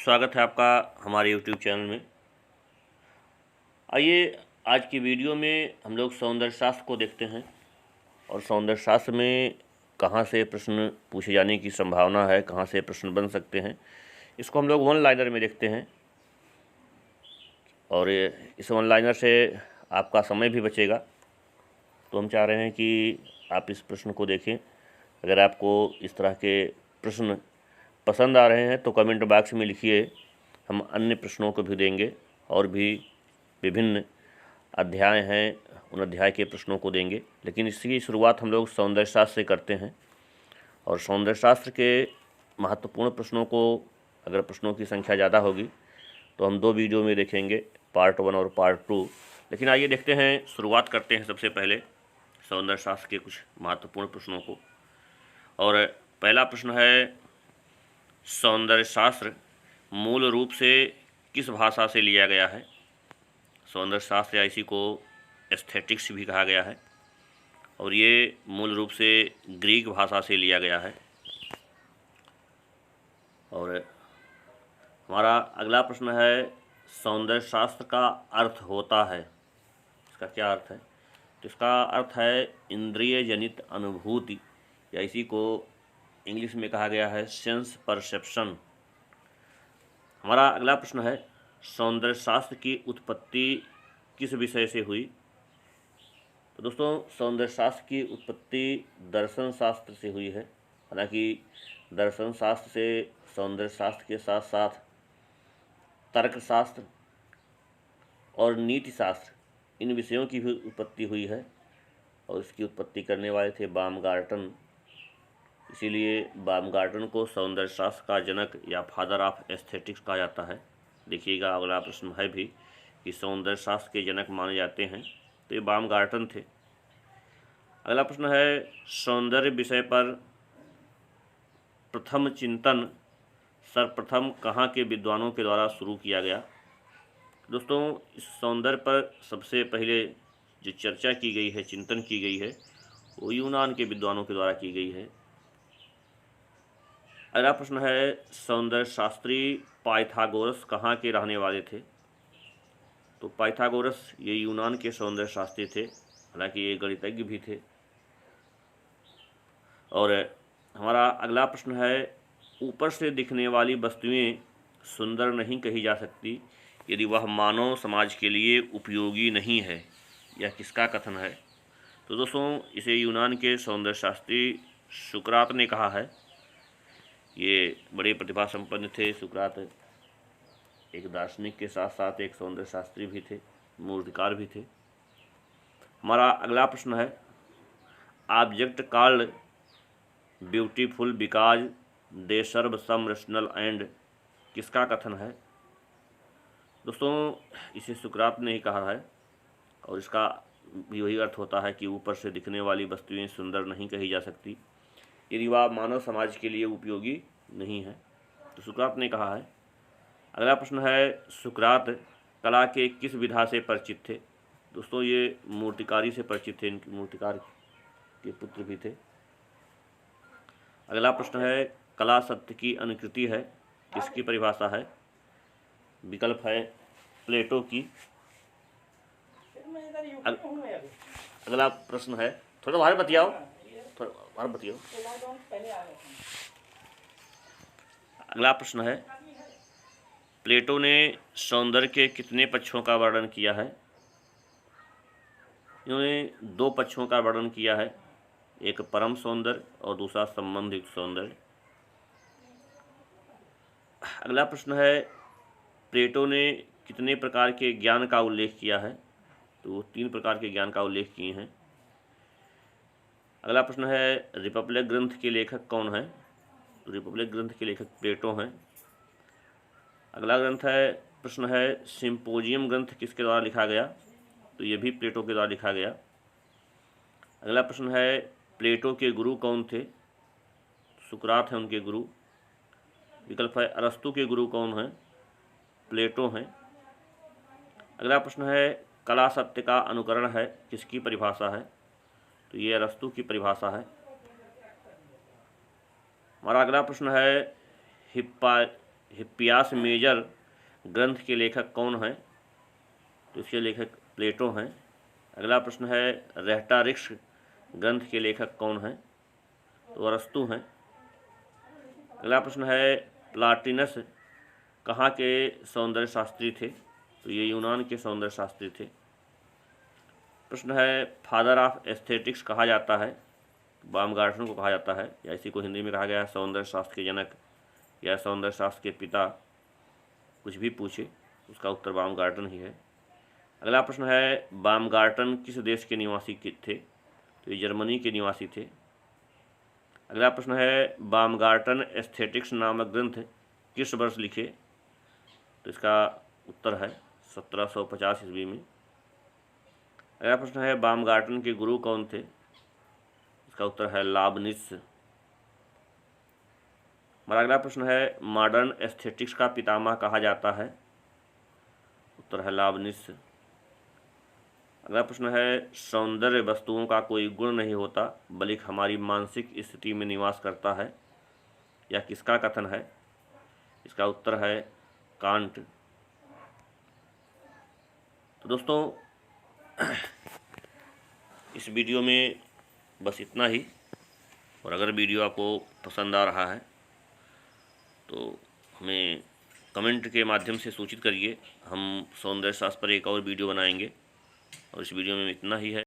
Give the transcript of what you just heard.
स्वागत है आपका हमारे YouTube चैनल में। आइए आज की वीडियो में हम लोग सौंदर्य शास्त्र को देखते हैं और सौंदर्य शास्त्र में कहाँ से प्रश्न पूछे जाने की संभावना है, कहाँ से प्रश्न बन सकते हैं, इसको हम लोग वन लाइनर में देखते हैं। और इस वन लाइनर से आपका समय भी बचेगा, तो हम चाह रहे हैं कि आप इस प्रश्न को देखें। अगर आपको इस तरह के प्रश्न पसंद आ रहे हैं तो कमेंट बॉक्स में लिखिए, हम अन्य प्रश्नों को भी देंगे और भी विभिन्न अध्याय हैं उन अध्याय के प्रश्नों को देंगे। लेकिन इसकी शुरुआत हम लोग सौंदर्य शास्त्र से करते हैं और सौंदर्य शास्त्र के महत्वपूर्ण प्रश्नों को, अगर प्रश्नों की संख्या ज़्यादा होगी तो हम 2 वीडियो में देखेंगे, पार्ट 1 और पार्ट 2। लेकिन आइए देखते हैं, शुरुआत करते हैं सबसे पहले सौंदर्य शास्त्र के कुछ महत्वपूर्ण प्रश्नों को। और पहला प्रश्न है, सौंदर्य शास्त्र मूल रूप से किस भाषा से लिया गया है? सौंदर्य शास्त्र या इसी को एस्थेटिक्स भी कहा गया है और ये मूल रूप से ग्रीक भाषा से लिया गया है। और हमारा अगला प्रश्न है, सौंदर्य शास्त्र का अर्थ होता है, इसका क्या अर्थ है? तो इसका अर्थ है इंद्रिय जनित अनुभूति, या इसी को इंग्लिश में कहा गया है सेंस परसेप्शन। हमारा अगला प्रश्न है, सौंदर्य शास्त्र की उत्पत्ति किस विषय से हुई? तो दोस्तों, सौंदर्य शास्त्र की उत्पत्ति दर्शन शास्त्र से हुई है। हालांकि दर्शन शास्त्र से सौंदर्य शास्त्र के साथ साथ तर्कशास्त्र और नीति शास्त्र, इन विषयों की भी उत्पत्ति हुई है और इसकी उत्पत्ति करने वाले थे बामगार्टन। इसीलिए बामगार्टन को सौंदर्य शास्त्र का जनक या फादर ऑफ एस्थेटिक्स कहा जाता है। देखिएगा, अगला प्रश्न है भी कि सौंदर्य शास्त्र के जनक माने जाते हैं, तो ये बामगार्टन थे। अगला प्रश्न है, सौंदर्य विषय पर प्रथम चिंतन सर्वप्रथम कहाँ के विद्वानों के द्वारा शुरू किया गया? दोस्तों, इस सौंदर्य पर सबसे पहले जो चर्चा की गई है, चिंतन की गई है, वो यूनान के विद्वानों के द्वारा की गई है। अगला प्रश्न है, सौंदर्य शास्त्री पाइथागोरस कहाँ के रहने वाले थे? तो पाइथागोरस ये यूनान के सौंदर्य शास्त्री थे, हालांकि ये गणितज्ञ भी थे। और हमारा अगला प्रश्न है, ऊपर से दिखने वाली वस्तुएं सुंदर नहीं कही जा सकती यदि वह मानव समाज के लिए उपयोगी नहीं है, यह किसका कथन है? तो दोस्तों, इसे यूनान के सौंदर्य शास्त्री सुकरात ने कहा है। ये बड़े प्रतिभा संपन्न थे। सुकरात एक दार्शनिक के साथ साथ एक सौंदर्य शास्त्री भी थे, मूर्तिकार भी थे। हमारा अगला प्रश्न है, object called beautiful because they serve some rational end, किसका कथन है? दोस्तों, इसे सुकरात ने ही कहा है और इसका भी वही अर्थ होता है कि ऊपर से दिखने वाली वस्तुएं सुंदर नहीं कही जा सकती यदि वह मानव समाज के लिए उपयोगी नहीं है, तो सुकरात ने कहा है। अगला प्रश्न है, सुकरात कला के किस विधा से परिचित थे? दोस्तों, ये मूर्तिकारी से परिचित थे, इनके मूर्तिकार के पुत्र भी थे। अगला प्रश्न है, कला सत्य की अनुकृति है, किसकी परिभाषा है? विकल्प है प्लेटो की। अगला प्रश्न है, थोड़ा बाहर बतियाओ, थोड़ा बाहर बतियाओ। अगला प्रश्न है, प्लेटो ने सौंदर्य के कितने पक्षों का वर्णन किया है? इन्होंने 2 पक्षों का वर्णन किया है, एक परम सौंदर्य और दूसरा संबंधित सौंदर्य। अगला प्रश्न है, प्लेटो ने कितने प्रकार के ज्ञान का उल्लेख किया है? तो वो 3 प्रकार के ज्ञान का उल्लेख किए हैं। अगला प्रश्न है, रिपब्लिक ग्रंथ के लेखक कौन है? तो रिपब्लिक ग्रंथ के लेखक प्लेटो हैं। अगला प्रश्न है, सिम्पोजियम ग्रंथ किसके द्वारा लिखा गया? तो ये भी प्लेटो के द्वारा लिखा गया। अगला प्रश्न है, प्लेटो के गुरु कौन थे? सुकरात हैं उनके गुरु। विकल्प है अरस्तु के गुरु कौन हैं? प्लेटो हैं। अगला प्रश्न है, कला सत्य का अनुकरण है, किसकी परिभाषा है? तो ये अरस्तु की परिभाषा है। हमारा अगला प्रश्न है, हिप्पियास मेजर ग्रंथ के लेखक कौन हैं? तो इसके लेखक प्लेटो हैं। अगला प्रश्न है रेहटारिक्स ग्रंथ के लेखक कौन हैं? तो अरस्तु हैं। अगला प्रश्न है प्लाटिनस कहाँ के सौंदर्य शास्त्री थे? तो ये यूनान के सौंदर्य शास्त्री थे। प्रश्न है फादर ऑफ एस्थेटिक्स कहा जाता है? बामगार्टन को कहा जाता है, या इसी को हिंदी में कहा गया है सौंदर्य शास्त्र के जनक या सौंदर्य शास्त्र के पिता, कुछ भी पूछे उसका उत्तर बामगार्टन ही है। अगला प्रश्न है बामगार्टन किस देश के निवासी थे? तो ये जर्मनी के निवासी थे। अगला प्रश्न है बामगार्टन एस्थेटिक्स नामक ग्रंथ किस वर्ष लिखे? तो इसका उत्तर है 1750 ईस्वी में। अगला प्रश्न है बामगार्टन के गुरु कौन थे? इसका उत्तर है लाबनिस। हमारा अगला प्रश्न है मॉडर्न एस्थेटिक्स का पितामह कहा जाता है? उत्तर है लाबनिस। अगला प्रश्न है सौंदर्य वस्तुओं का कोई गुण नहीं होता बल्कि हमारी मानसिक स्थिति में निवास करता है, यह किसका कथन है? इसका उत्तर है कांट। तो दोस्तों इस वीडियो में बस इतना ही, और अगर वीडियो आपको पसंद आ रहा है तो हमें कमेंट के माध्यम से सूचित करिए। हम सौंदर्य शास्त्र पर एक और वीडियो बनाएंगे, और इस वीडियो में इतना ही है।